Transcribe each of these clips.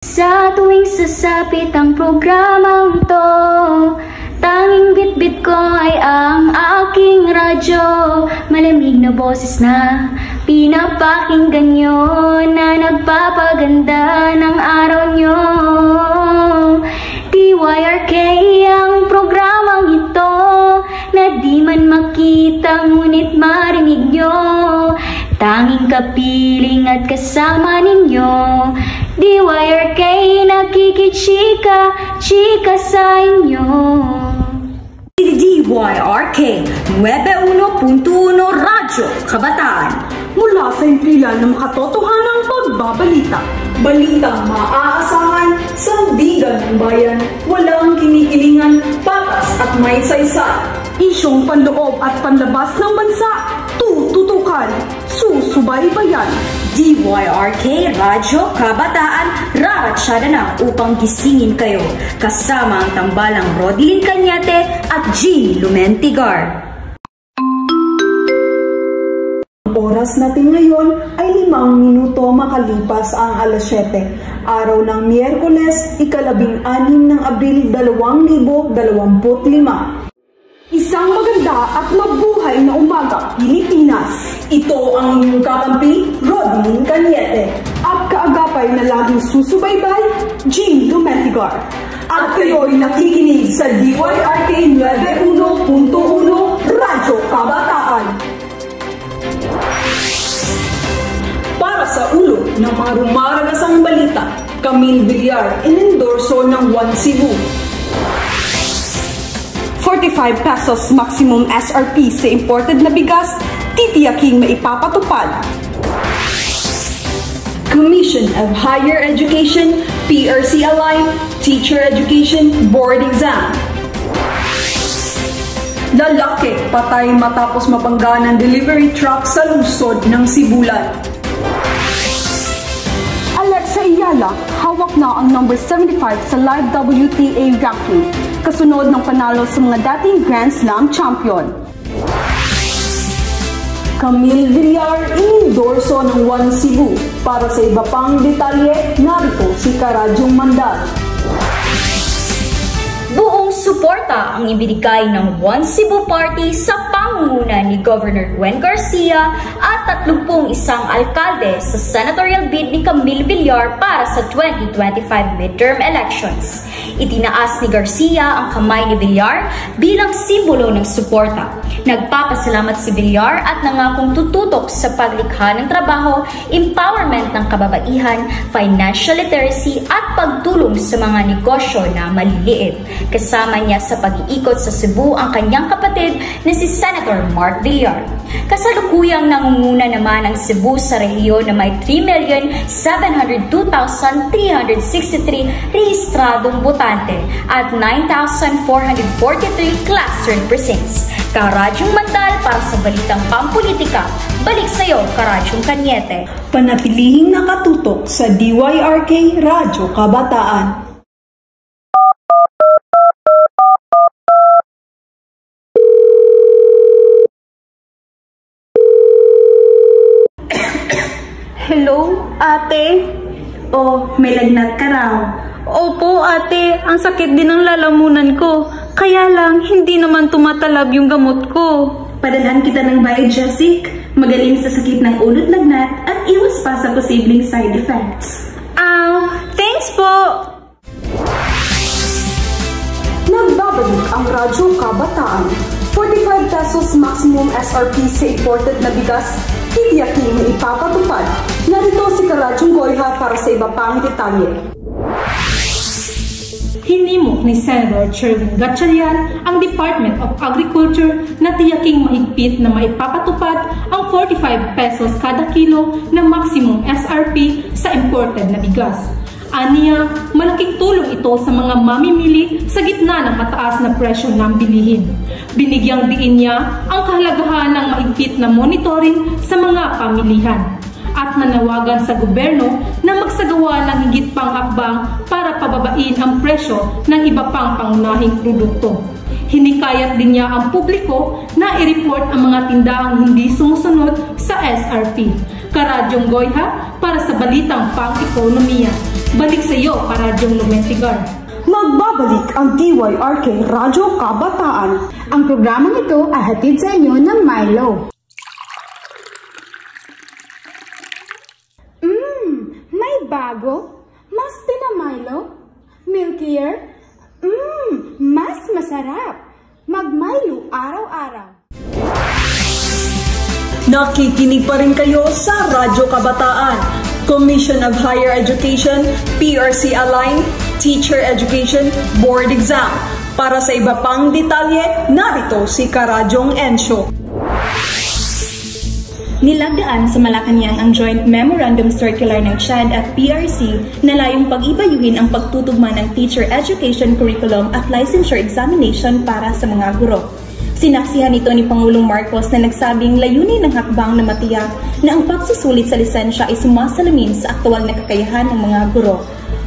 Sa tuwing sasapit ang programang to, tanging bitbit ko ay ang aking radyo. Malamig na boses na pinapakinggan nyo, na nagpapaganda ng araw nyo. DYRK ang programang ito, na di man makita ngunit marinig nyo. Tanging kapiling at kasama ninyo, DYRK nakikichika, chika sa inyo. DYRK 91.1 Radyo Kabataan. Mula sa impilan ng makatotohanang pagbabalita. Balitang maaasahan sa bigan ng bayan, walang kinikilingan, patas at may saysay. Isyong panloob at panlabas ng bansa, tututukan, susubaybayan. DYRK Radyo Kabataan, raratsyada na upang gisingin kayo. Kasama ang tambalang Rodilyn Cañate at Jean Lumentigar. Oras natin ngayon ay 5 minuto makalipas ang alas 7. Araw ng Miyerkules, ika-16 ng Abril 2025. Isang maganda at mabuhay na umaga, Pilipinas. Ito ang inyong kakampi, Rodilyn Cañate. At kaagapay na laging susubaybay, Jean Lumentigar. At kayo'y nakikinig sa DYRK 91.1 Radyo Kabataan. Para sa ulo ng mga rumaragasang balita, Camille Villar inendorso ng One Cebu. 45 pesos maximum SRP sa imported na bigas, titiyaking maipapatupad. Commission of Higher Education, PRC Aligned, Teacher Education Board Exam. Lalaki, patay matapos mabangga ng delivery truck sa lungsod ng Sibulan. Alexa Ayala, hawak na ang number 75 sa live WTA ranking, kasunod ng panalo sa mga dating Grand Slam champion. Camille Villar inendorso ng One Cebu. Para sa iba pang detalye, narito si Karadyong Mandal. Buong suporta ang ibinigay ng One Cebu Party sa pangunguna ni Governor Gwen Garcia at 31 alkalde sa senatorial bid ni Camille Villar para sa 2025 midterm elections. Itinaas ni Garcia ang kamay ni Villar bilang simbolo ng suporta. Nagpapasalamat si Villar at nangakong tututok sa paglikha ng trabaho, empowerment ng kababaihan, financial literacy at pagtulong sa mga negosyo na maliliit. Kasama niya sa pag-iikot sa Cebu ang kanyang kapatid na si Senator Mark Villar. Kasalukuyang nangunguna naman ang Cebu sa rehiyon na may 3,702,363 rehistradong botante at 9,443 clustered precincts. Karadyong Mandal para sa balitang pampolitika. Balik sa'yo, Karadyong Cañate. Panatilihing nakatutok sa DYRK Radyo Kabataan. Hello, ate? Oh, may lagnat ka raw. Opo, ate. Ang sakit din ng lalamunan ko. Kaya lang, hindi naman tumatalab yung gamot ko. Padalhan kita ng Biogesic. Magaling sa sakit ng ulo't lagnat at iwas pa sa posibleng side effects. Ow! Thanks po! Nagbabalik ang Radyo Kabataan. 45 pesos maximum SRP sa imported na bigas, titiyaking may ipapatupad. Narito si Karadyong Goyha para sa iba pang detalye. Hinimok ni Senator Sherwin Gatchalian ang Department of Agriculture na tiyaking mahigpit na maipapatupad ang 45 pesos kada kilo na maximum SRP sa imported na bigas. Aniya, malaking tulong ito sa mga mamimili sa gitna ng mataas na presyo ng bilihin. Binigyang diin niya ang kahalagahan ng mahigpit na monitoring sa mga pamilihan at nanawagan sa gobyerno na magsagawa ng higit pang hakbang para pababain ang presyo ng iba pang pangunahing produkto. Hinikayat din niya ang publiko na i-report ang mga tindahang hindi sumusunod sa SRP. Karadyong Goyha para sa balitang pang-ekonomiya. Balik sa iyo, Karadyong Lumentigar. Magbabalik ang DYRK Radyo Kabataan. Ang programang ito ay hatid sa inyo ng Milo. May bago? Mas na Milo? Milkier? Mas masarap. Mag-Milo araw-araw. Nakikinig pa rin kayo sa Radyo Kabataan, Commission of Higher Education, PRC Align, Teacher Education, Board Exam. Para sa iba pang detalye, narito si Karadyong Ensyo. Nilagdaan sa Malacanang ang Joint Memorandum Circular ng CHED at PRC na layong pag-ibayuhin ang pagtutugma ng Teacher Education Curriculum at Licensure Examination para sa mga guro. Sinaksihan ito ni Pangulong Marcos na nagsabing layunin ng hakbang na matiyak na ang pagsusulit sa lisensya ay sumasalamin sa aktual na kakayahan ng mga guro.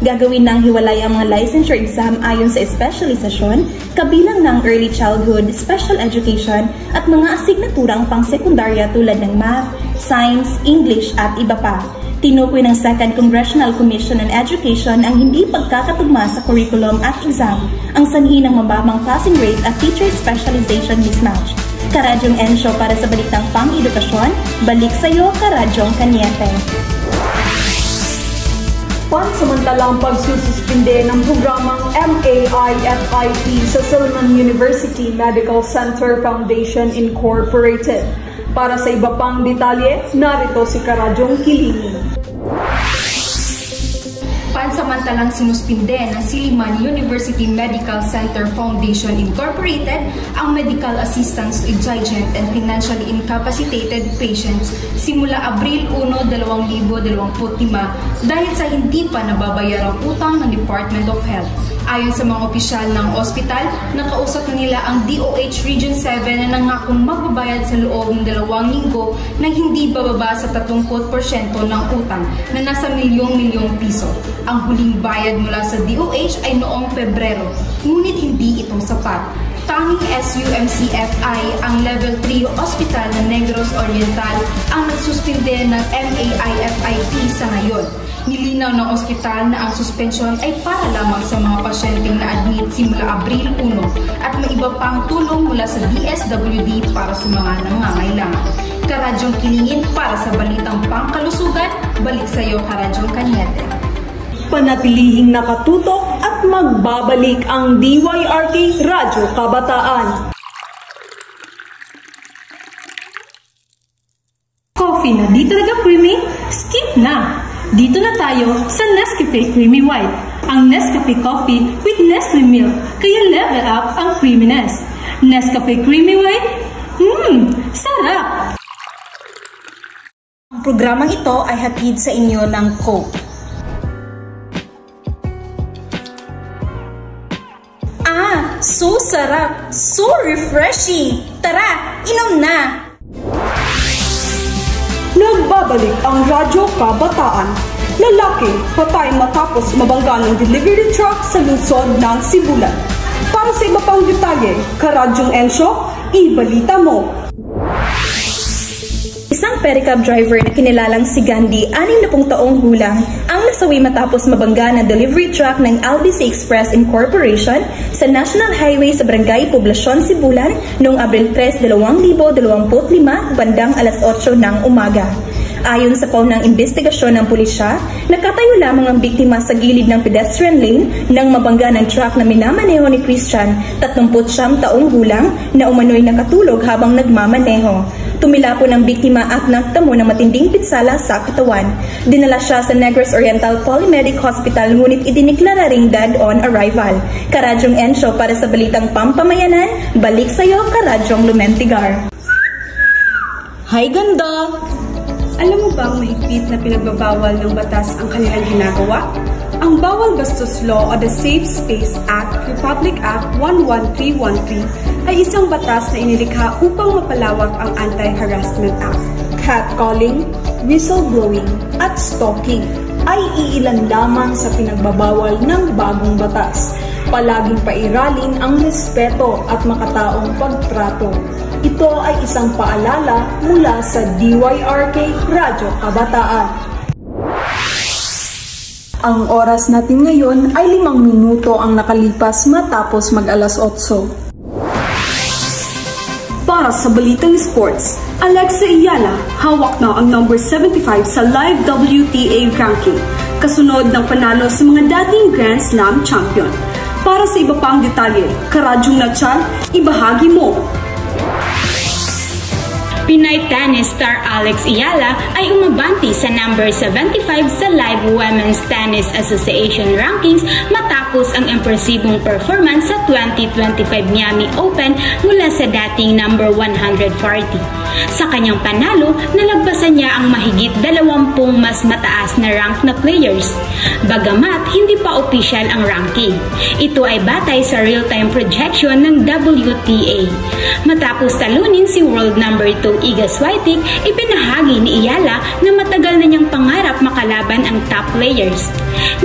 Gagawin ng hiwalay ang mga licensure exam ayon sa espesyalisasyon, kabilang ng early childhood, special education at mga asignaturang pang-sekundarya tulad ng math, science, English at iba pa. Tinukoy ng 2nd Congressional Commission on Education ang hindi pagkakatugma sa curriculum at exam, ang sanhi ng mababang passing rate at teacher specialization mismatch. Karadyong Ensyo para sa balitang pang-edukasyon, balik sa'yo, Karadyong Kanyete. Pansamantalang pagsususpinde ng programang MAIFIP sa Silliman University Medical Center Foundation Incorporated. Para sa iba pang detalye, narito si Karadyong Kilini. Pansamantalang sinuspinde ng Silliman University Medical Center Foundation Incorporated ang medical assistance to indigent and financially incapacitated patients simula Abril 1, 2025 dahil sa hindi pa nababayarang utang ng Department of Health. Ayon sa mga opisyal ng ospital, nakausap nila ang DOH Region 7 na nangakong magbabayad sa loob ng 2 linggo na hindi bababa sa 30% ng utang na nasa milyong-milyong piso. Ang huling bayad mula sa DOH ay noong Pebrero, ngunit hindi ito sapat. Tanging SUMCFI, ang Level 3 Hospital ng Negros Oriental, ang nagsuspinde ng MAIFIP sa ngayon. Nilinaw ng ospital na ang suspensyon ay para lamang sa mga pasyenteng na-admit simula Abril 1 at may iba pang tulong mula sa DSWD para sa mga nangangailangan. Karadyong Kiningin para sa balitang pangkalusugan, balik sa iyo, Karadyong Kanyete. Panatilihing nakatutok at magbabalik ang DYRK Radyo Kabataan. Coffee na di talaga creamy? Skip na! Dito na tayo sa Nescafe Creamy White. Ang Nescafe Coffee with Nestle Milk, kaya level up ang creaminess. Nescafe Creamy White? Sarap! Ang programang ito ay hatid sa inyo ng Coke. So sarap! So refreshing! Tara, inom na! Nagbabalik ang Radyo Kabataan. Lalaki, patay matapos mabangga ng delivery truck sa lungsod ng Sibulan. Para sa iba pang detalye, Karadyong Ensyo, ibalita mo. Isang pedicab driver na kinilalang si Gandhi, 60 taong gulang, ang nasawi matapos mabangga ng delivery truck ng Albisi Express Incorporation sa National Highway sa Barangay Poblacion, Sibulan noong Abril 3, 2025, bandang alas 8 ng umaga. Ayon sa paunang investigasyon ng pulisya, nakatayo lamang ang biktima sa gilid ng pedestrian lane nang mabangga ng truck na minamaneho ni Christian, 39 taong gulang, na umano'y nakatulog habang nagmamaneho. Tumila po ng biktima at nagtamo ng matinding pinsala sa katawan. Dinala siya sa Negros Oriental Polymedic Hospital ngunit idiniklara ring dead on arrival. Karadyong Ensyo para sa balitang pampamayanan, balik sa'yo, Karadyong Lumentigar. Hi ganda! Alam mo bang mahigpit na pinagbabawal ng batas ang kanilang ginagawa? Ang Bawal Bastos Law o the Safe Space Act, Republic Act 11313 ay isang batas na inilikha upang mapalawak ang Anti-Harassment Act. Catcalling, whistleblowing, at stalking ay iilan lamang sa pinagbabawal ng bagong batas. Palaging pairalin ang respeto at makataong pagtrato. Ito ay isang paalala mula sa DYRK Radyo Kabataan. Ang oras natin ngayon ay 5 minuto ang nakalipas matapos mag-alas 8. Para sa Balitang Sports, Alexa Ayala hawak na ang number 75 sa live WTA ranking, kasunod ng panalo sa mga dating Grand Slam champion. Para sa iba pang detalye, Karadyong Natsyal, ibahagi mo! Pinay tennis star Alex Ayala ay umabante sa number 75 sa Live Women's Tennis Association rankings matapos ang impresibong performance sa 2025 Miami Open mula sa dating number 140. Sa kanyang panalo, nalagpasan niya ang mahigit 20 mas mataas na rank na players. Bagamat hindi pa opisyal ang ranking, ito ay batay sa real-time projection ng WTA. Matapos talunin si world number 2 Iga Swiatek, ipinahagi ni Ayala na matagal na niyang pangarap makalaban ang top players.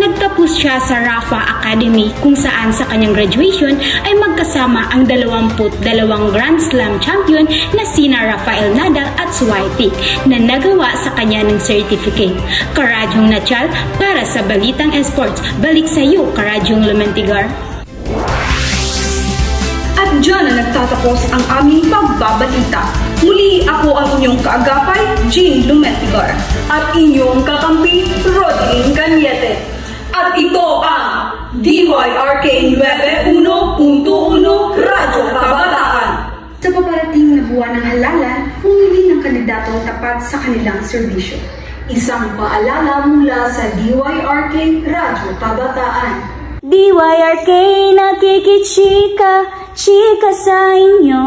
Nagtapos siya sa Rafa Academy kung saan sa kanyang graduation ay magkasama ang 22 Grand Slam champion na sina Rafael Nadal at Swiatek na nagawa sa kanya ng certificate. Karadyong Natsyal para sa Balitang Esports. Balik sa iyo, Karadyong Lumentigar. At dyan na nagtatapos ang aming pagbabalita. Muli ako ang inyong kaagapay, Jean Lumentigar, at inyong kakampi, Rodin Cañete. At ito ang DYRK 91.1 Radyo Kabataan. Sa paparating na buwan ng halalan, pumili ng kandidatong tapat sa kanilang serbisyo. Isang paalala mula sa DYRK Radyo Kabataan. DYRK nakikichika, chika sa inyo.